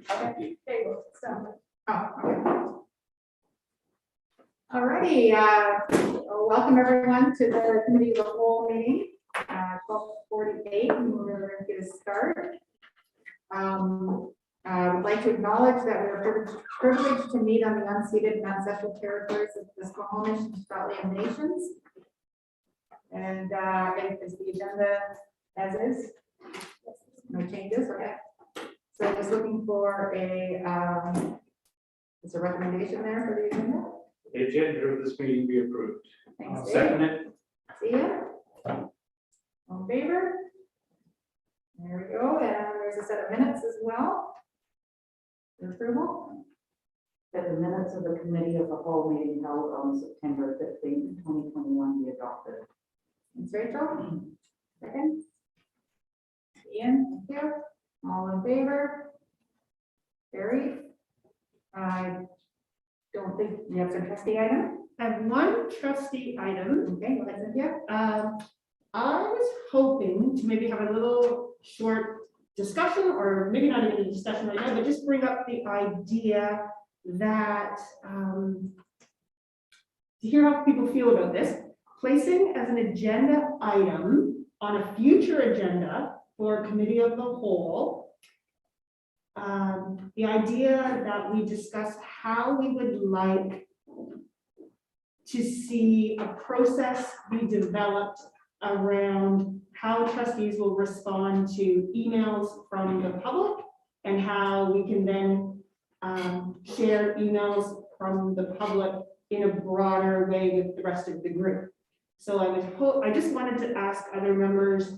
Okay. Table, so. Oh, okay. Alrighty, welcome everyone to the committee of the whole meeting, 12:48, and we're going to get a start. I would like to acknowledge that we are privileged to meet on the unceded and ancestral territories of the Squamish and Stratleya nations. And is the agenda as is? No changes, okay? So just looking for is a recommendation there for the agenda? The agenda of this meeting be approved. Thanks, Dave. Second it. See ya. All in favor? There we go, and there's a set of minutes as well. For approval? That the minutes of the committee of the whole meeting held on September 15th, 2021 be adopted. Thanks, Rachel. Second. Ian, thank you. All in favor? Barry? I don't think you have some trustee item. I have one trustee item. Okay, go ahead, Cynthia. I was hoping to maybe have a little short discussion, or maybe not even a discussion right now, but just bring up the idea that, to hear how people feel about this, placing as an agenda item on a future agenda for committee of the whole, the idea that we discuss how we would like to see a process be developed around how trustees will respond to emails from the public, and how we can then share emails from the public in a broader way with the rest of the group. So I just wanted to ask other members,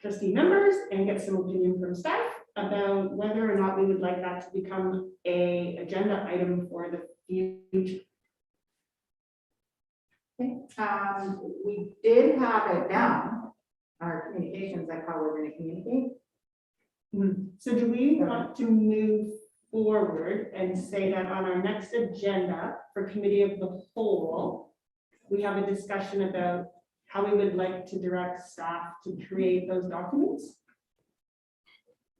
trustee members, and get some opinion from staff about whether or not we would like that to become a agenda item for the future. Okay, we did have it down, our communications, like how we're going to communicate. So do we want to move forward and say that on our next agenda for committee of the whole, we have a discussion about how we would like to direct staff to create those documents?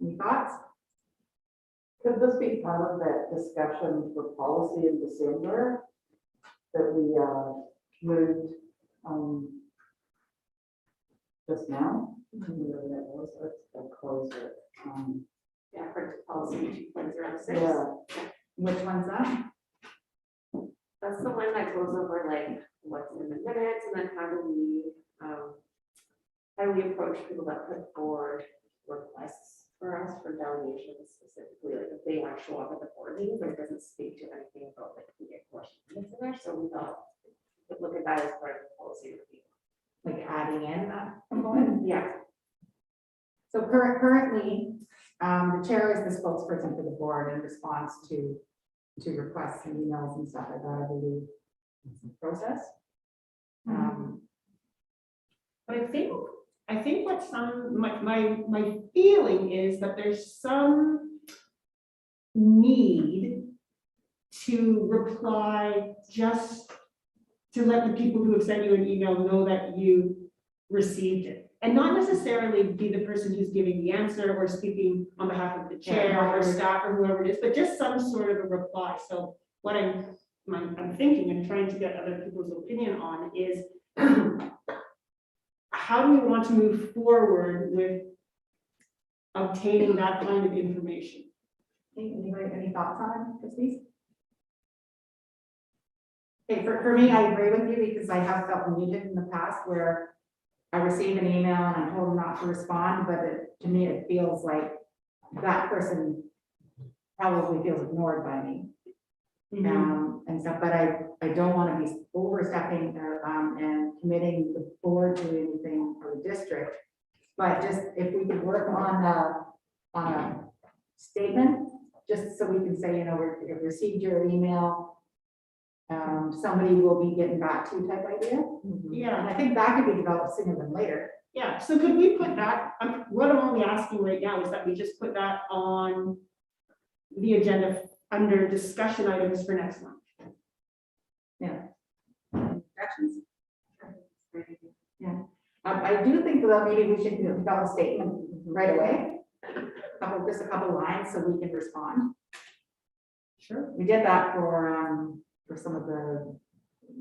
Any thoughts? Could this be part of that discussion for policy in December that we moved just now? Whatever that was, let's close it. Yeah, for policy 2.06. Yeah, Which one's that? That's the one that goes over like what's in the minutes, and then how do we approach people that put forward requests for us for delegations specifically, like if they want to show up at the board meeting, but it doesn't speak to anything about like we get questions in there. So we thought we could look at that as part of the policy review. Like adding in that component? Yeah. So currently, the chair is the spokesperson for the board in response to requests and emails and stuff like that, I believe. It's a process. But I think what my feeling is that there's some need to reply just to let the people who have sent you an email know that you received it. And not necessarily be the person who's giving the answer or speaking on behalf of the chair or staff or whoever it is, but just some sort of a reply. So what I'm thinking and trying to get other people's opinion on is how do we want to move forward with obtaining that kind of information? Anybody, any thoughts on it, trustees? Okay, for me, I agree with you because I have felt muted in the past where I receive an email and I'm told not to respond, but to me, it feels like that person probably feels ignored by me. And stuff, but I don't want to be overstepping and committing the board to anything for the district. But just if we could work on a statement, just so we can say, you know, we've received your email. Somebody will be getting back to you type idea. And Yeah, I think that could be developed sooner than later. yeah. So could we put that, what I'm only asking right now is that we just put that on the agenda under discussion items for next month. Objections? Yeah. I do think that maybe we should develop a statement right away. just a couple lines so we can respond. Sure. We did that for some of the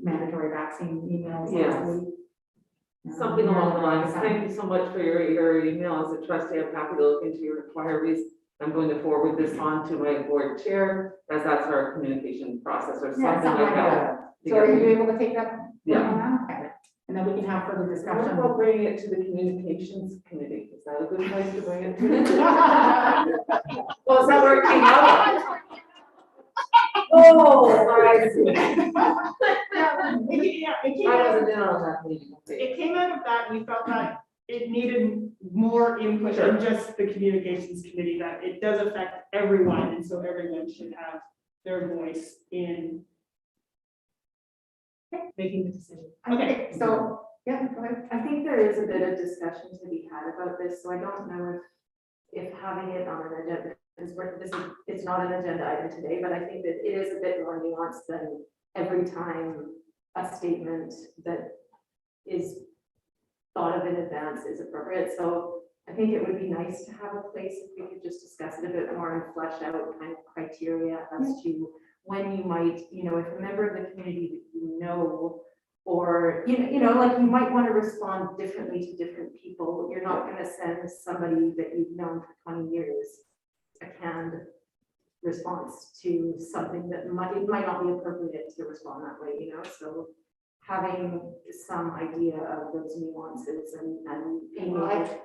mandatory vaccine emails last Yes. week. Something along the lines, thank you so much for your email. As a trustee, I'm happy to look into your inquiries. I'm going to forward this on to my board chair, as that's our communication process or Yeah, something like that. So are you able to take that? Yeah. Okay. And then we can have further What discussion. about bringing it to the communications committee? Is that a good place to bring it to? Well, is that where it came out? Oh, I see. Yeah, it came I out, wasn't in on that meeting. it came out of that, we felt that it needed more input Sure. than just the communications committee, that it does affect everyone, and so everyone should have their voice in making the decision. Okay, So, yeah, go ahead. I think there is a bit of discussion to be had about this, so I don't know if having it on an agenda is worth, it's not an agenda item today, but I think that it is a bit more nuanced than every time a statement that is thought of in advance is appropriate. So I think it would be nice to have a place if we could just discuss it a bit more and flesh out kind of criteria as to when you might, if a member of the community that you know, or, like you might want to respond differently to different people. You're not going to send somebody that you've known for 20 years a canned response to something that it might not be appropriate to respond that way, so having some idea of those nuances and being able to.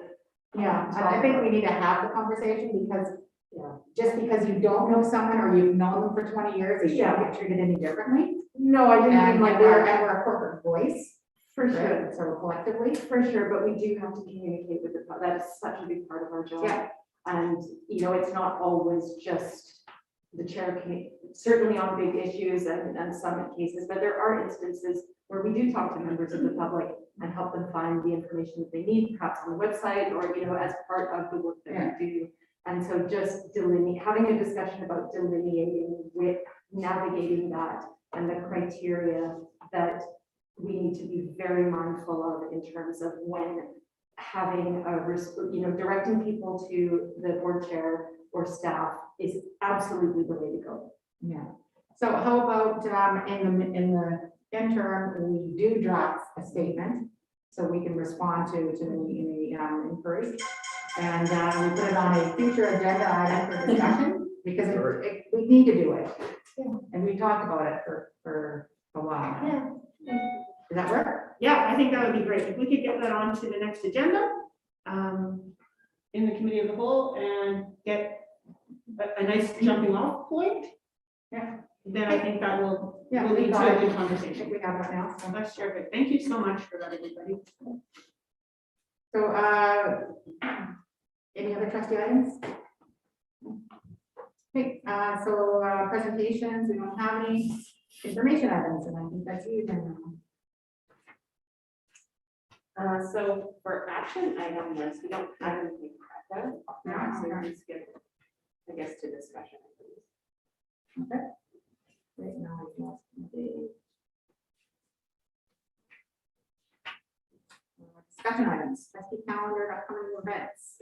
Yeah, I think we need to have the conversation because Yeah. just because you don't know someone or you've known them for 20 years, they shouldn't Yeah. get treated any differently. No, I didn't And mean like we're, that, and we're a corporate voice, for sure, right? So collectively. for sure, but we do have to communicate with that is such a big part of our job. Yeah. And, it's not always just the chair can, certainly on big issues and some cases, but there are instances where we do talk to members of the public and help them find the information that they need, perhaps on the website or, as part of the work that we do. And so just having a discussion about delineating with navigating that and the criteria that we need to be very mindful of in terms of when having directing people to the board chair or staff is absolutely the way to go. Yeah. So how about, in the interim, we do draft a statement so we can respond to any inquiries. And we put it on a future agenda item for discussion because we need to do it. And we talked about it for a while. Yeah. Does that work? yeah, I think that would be great, if we could get that on to the next agenda, in the committee of the whole, and get a nice jumping off point. Yeah. Then I think that will Yeah, lead we to got a it. good I conversation. think we have that now. So, That's terrific, thank you so much for that, everybody. any other trustee items? Okay, so presentations, we don't have any information items, and I think that's you then. So for action item list, we don't have anything prepped out. No, So okay. we skip, I guess, to discussion. Right now, we lost the discussion items, trustee calendar, upcoming events.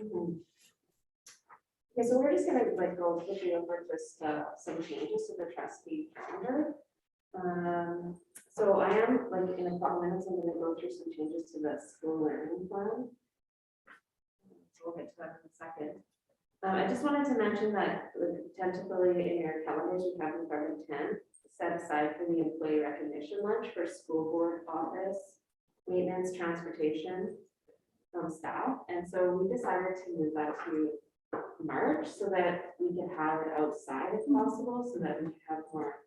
Yeah, so we're just gonna go quickly over just some changes to the trustee calendar. So I am in a couple minutes, I'm gonna go through some changes to the school learning plan. So we'll get to that in a second. I just wanted to mention that tentatively in your calendars, we have November 10th set aside for the employee recognition lunch for school board, office, maintenance, transportation staff. And so we decided to move that to March so that we could have it outside if possible, so that we could have more,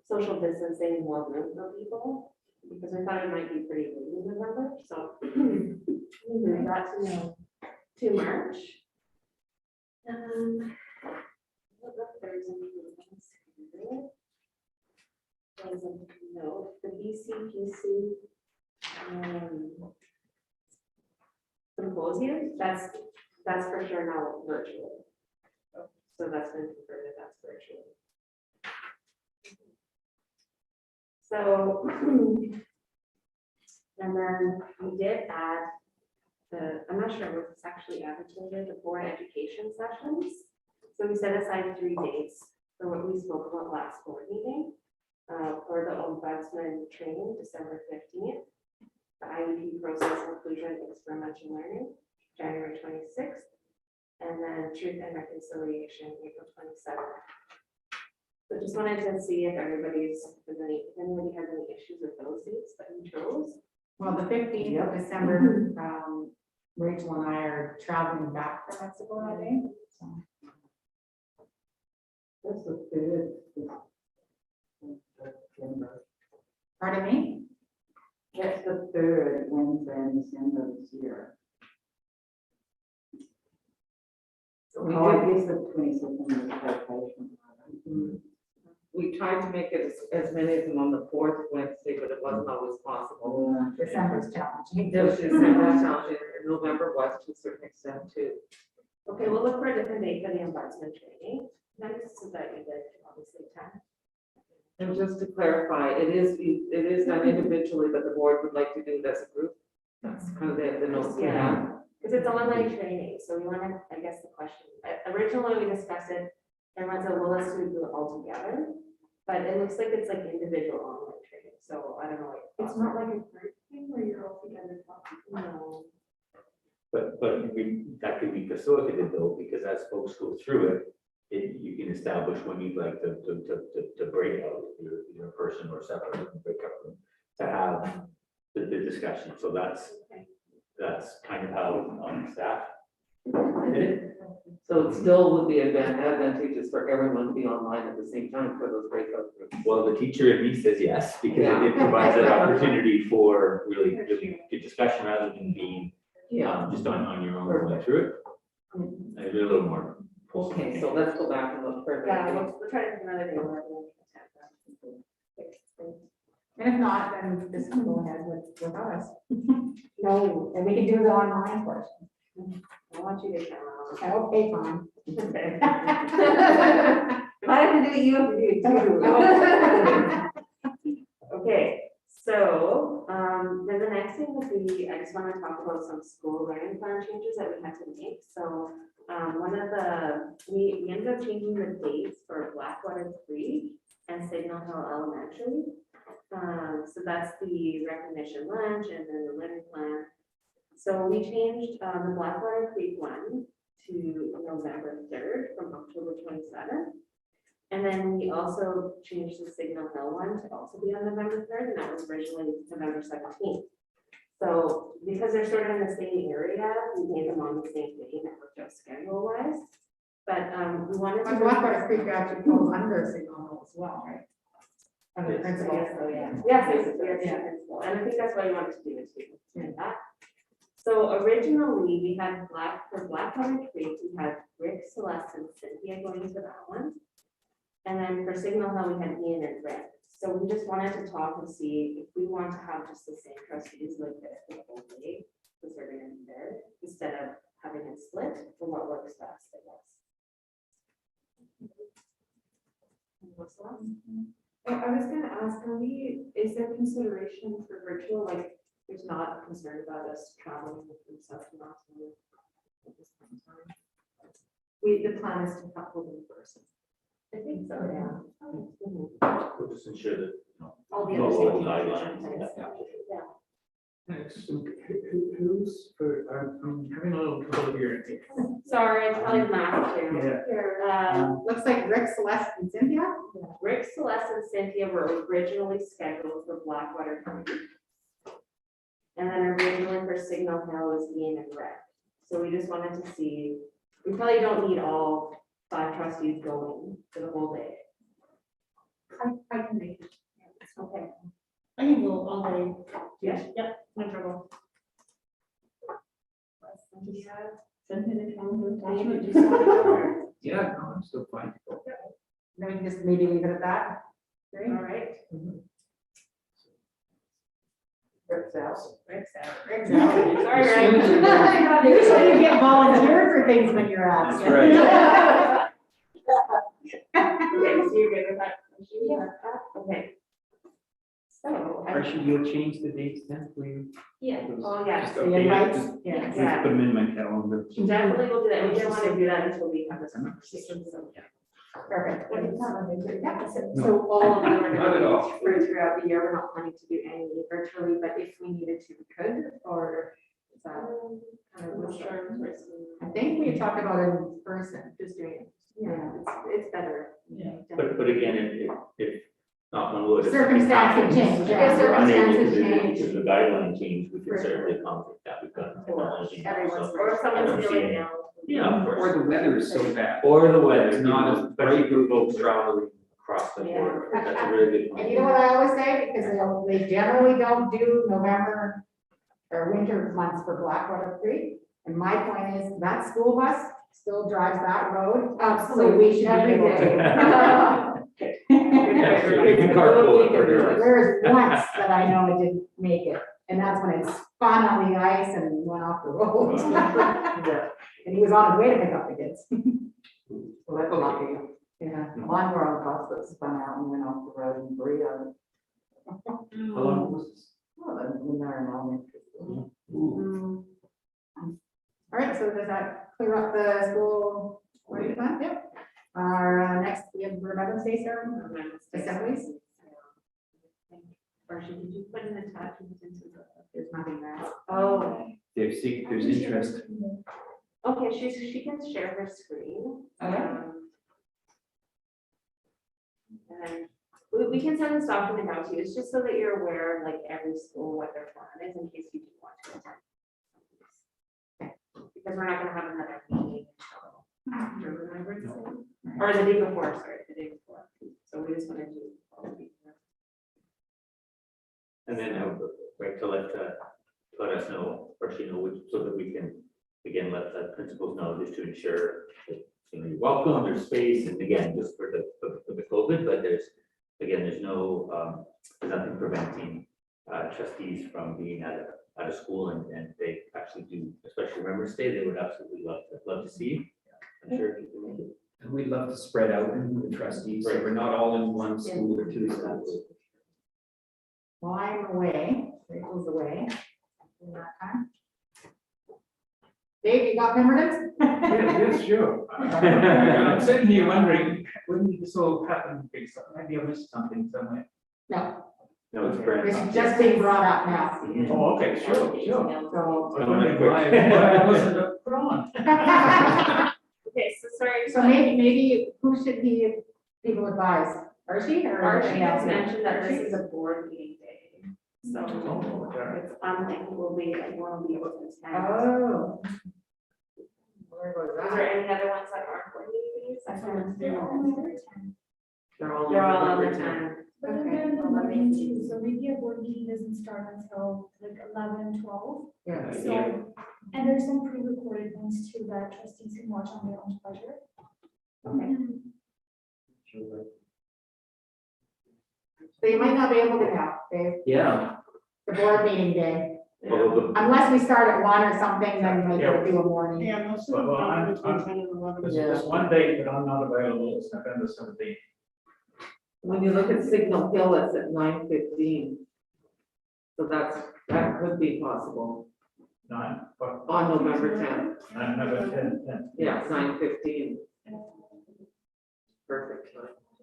social distancing, more room for people, because we thought it might be pretty late in November, so we moved that to March. What if there's anything else here? There's a note, the BCPC symposium, that's for sure now virtual. So that's been confirmed that that's virtual. So, and then we did add I'm not sure what it's actually advertised, the board education sessions. So we set aside 3 dates for what we spoke about last board meeting. For the ombudsman training, December 15th. The IEP process inclusion experimental learning, January 26th. And then truth and reconciliation, April 27th. So just wanted to see if anybody has any issues with those dates that we chose. Well, the 15th of December, Rachel and I are traveling back from Mexico that day. So, That's the third. December. pardon me? That's the third Wednesday in December this year. We Oh, I did, guess the 22nd is vacation. we tried to make it as many of them on the 4th Wednesday, but it wasn't always possible. December's challenging. There was December challenging, and November was to a certain extent too. Okay, we'll look for a different date for the ombudsman training. Next, so that you did obviously 10. And just to clarify, it is done individually, but the board would like to do it as a group. That's kind of the notes we have. Because it's online training, so we want to, I guess the question, originally we discussed it, everyone said, well, let's do it all together. But it looks like it's like individual online training, so I don't know. It's not like a group thing where you're all together talking. No. But that could be facilitated though, because as folks go through it, you can establish when you'd like to break out, either a person or separate, break up room, to have the discussion. So that's kind of how staff did it. So it still would be advantageous for everyone to be online at the same time for those breakout groups. Well, the teacher in me says yes, because Yeah. it provides an opportunity for really good discussion rather than being just on your own going through it. And a little more. Okay, so let's go back and look for. Yeah, we'll try to do another day. where we can attend that. And if not, then this can go ahead with us. No, and we can do the online portion. I want you to count. Okay, fine. Okay. If I have to do it, you have to do it too. Okay, so, then the next thing would be, I just want to talk about some school learning plan changes that we had to make. So, one of we ended up changing the dates for Blackwater Creek and Signal Hill Elementary. So that's the recognition lunch and then the learning plan. So we changed, the Blackwater Creek one to November 3rd from October 27th. And then we also changed the Signal Hill one to also be on November 3rd, and that was originally November 17th. So because they're sort of in the same area, we made them on the same day and it worked out schedule wise. But we wanted to. Blackwater Creek actually falls under Signal Hill as well, right? Under Yes. principal. Yes, principal, and I think that's why you wanted to do it too. like that. So originally, we had for Blackwater Creek, we had Rick, Celeste, and Cynthia going to that one. And then for Signal Hill, we had Ian and Brent. So we just wanted to talk and see if we want to have just the same trustees like this for the whole day, because they're gonna be there, instead of having it split, for what works best, I guess. What's the last? I was gonna ask, is there consideration for virtual, like, there's not a concern about us traveling from South to Knoxville at this point in time? The plan is to couple in person. I think so, yeah. We'll just ensure that, All the no other safety guidelines. measures. Yeah. Next, who's, I'm having a little trouble here. Sorry, it's probably math too. Yeah. Looks like Rick, Celeste, and Cynthia. Rick, Celeste, and Cynthia were originally scheduled for Blackwater Creek. And then originally for Signal Hill was Ian and Rick. So we just wanted to see, we probably don't need all 5 trustees going for the whole day. I can make it. Okay. I can go all day. Yeah. Yep, no trouble. Send it if you want to. David, you just want to go over? Yeah, no, I'm still fine. Then we can just maybe leave it at that. All right. Rick's house. Rick's out. Rick's out. Sorry, Rick. Usually you get volunteered for things when you're asked. That's right. Okay, so you're good with that? Yeah. Okay. So. Are Archie, you'll change the dates then, will you? Yeah. Oh, yeah. Just The update it, invites, just- yeah. just Yeah. Put them in my calendar. Definitely will do that. We didn't want to do that until we have this conversation, so. Perfect. Yeah, No. so all of them are Not at all. gonna be for throughout the year, we're not planning to do any virtually, but if we needed to, we could, or is that kind of I'm what's not sure. I think we talked about it in person. just doing it? Yeah. It's better. Yeah. But again, if not one would. Circumstances change, yeah. If we're unable to Circumstances do it change. because the guideline changed, we For can sure. certainly accommodate that, we've got technology. now, Everyone's, so or I someone's don't see feeling any- ill. Yeah, of Or course. the weather is so bad. Or the weather, It's not as especially for folks traveling across the Yeah. border, that's a really good point. And you know what I always say, because they generally don't do November or winter months for Blackwater Creek. And my point is, that school bus still drives that road, so we should be Every able day. to. Yeah, so you can carpool it for sure. There's once that I know it didn't make it, and that's when it spun on the ice and went off the road. And he was on his way to pick up the kids. Well, that's lucky. Yeah. Mine were on a bus that spun out and went off the road in Brio. How long was this? Well, when they're in elementary school. Ooh. All right, so does that clear up the school org plan? Yep. Our next, we have Remembrance Day ceremony, assemblies, Or should you put an attachment into the? there's nothing there. Oh, There's interest. okay, she can share her screen. Okay. And then we can send this document out to you, it's just so that you're aware of like every school, what their plan is in case you do want to attend. Because we're not gonna have another meeting until after Remembrance Day, or the day before, sorry, the day before, so we just wanna do. all of these. And then I would like to let us know, or she know, so that we can, again, let the principals know, just to ensure that, you know, you're welcome, there's space, and again, just for the COVID, but there's no, there's nothing preventing trustees from being at a school, and they actually do, especially Remembrance Day, they would absolutely love to see you. I'm sure if you can make it. And we'd love to spread out the trustees, so we're not all in one school or two schools. Well, I'm away, Rachel's away in that time. Dave, you got Pemberton? Yes, sure. I'm sitting here wondering, when this all happened, maybe I missed something somewhere. No, No, it's brand. it's just being brought up now. Oh, okay, sure. So, I was wondering why I wasn't up front. Okay, so sorry. so maybe who should people advise? Archie or? Archie anybody has else? mentioned that this Archie? is a board meeting day, so Oh, okay. it's unlikely we'll be, everyone will be able to attend. Oh. Where was Is there that? any other ones that aren't board meetings? They're all over 10. They're all. They're all over on the 10. time. But then Okay. they're in the morning too, so maybe a board meeting doesn't start until like 11, 12. Yeah. So, and there's some pre-recorded ones too that trustees can watch on their own pleasure. So you might not be able to now, Dave, Yeah. the board meeting day, Although unless we start at 1 or something, then we might do a morning. Yeah, most of them Well, are I'm- between 10 and 11. There's one date that I'm not available, it's November 17th. When you look at Signal Hill, it's at 9:15. So that could be possible on November 10th. November 10th. Yeah, 9:15. Perfect.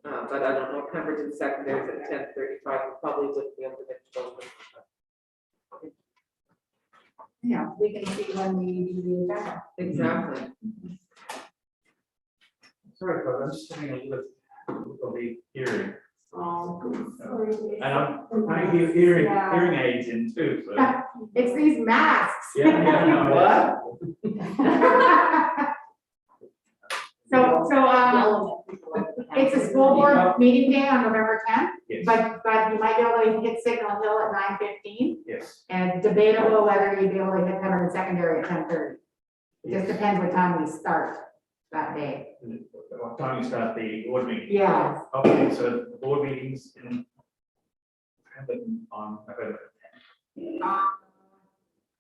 But I don't know, Pemberton Secondary is at 10:35, we probably wouldn't be able to get children. Yeah, we can see when we do the agenda. Exactly. Sorry, but I'm just having a look of the hearing. Sorry, Dave. And I'm hearing Yeah. hearing aids in too, so. It's these masks. Yeah. So, it's a school board meeting day on November 10th, Yes, but you might be able to hit Signal Hill at 9:15, yes. and debatable whether you'd be able to hit Pemberton Secondary at 10:30. It just depends what time we start that day. What time you start the board meeting? Yeah, Okay, so the board meetings in Pemberton on November.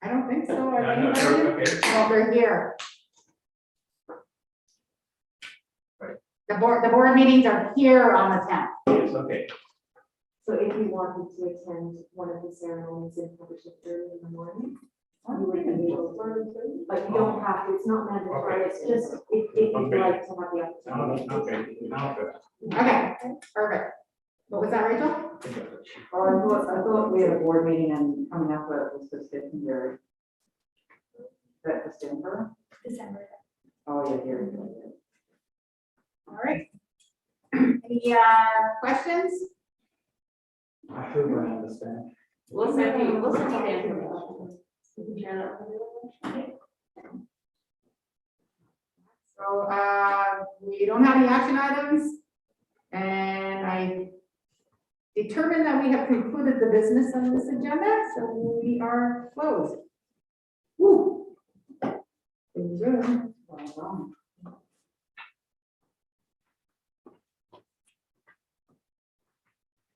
I don't think so. Are No, they no, here? okay. Well, they're here. Right. The board meetings are here on the 10th. Yes, okay. So if you wanted to attend one of the ceremonies in Publishing early in the morning, you would be able to. But you don't have to, it's not mandatory, it's just if you'd Okay. like to have the opportunity. Okay, perfect. What was that, Rachel? Oh, I thought we had a board meeting and coming up with was the secondary. Is that December? December. Oh, yeah, here. we go. All right. Any questions? I hope I understand. We'll send you the information. You can share that with everyone. So, we don't have any action items. And I determined that we have concluded the business on this agenda, so we are closed. Woo. Good. Well done.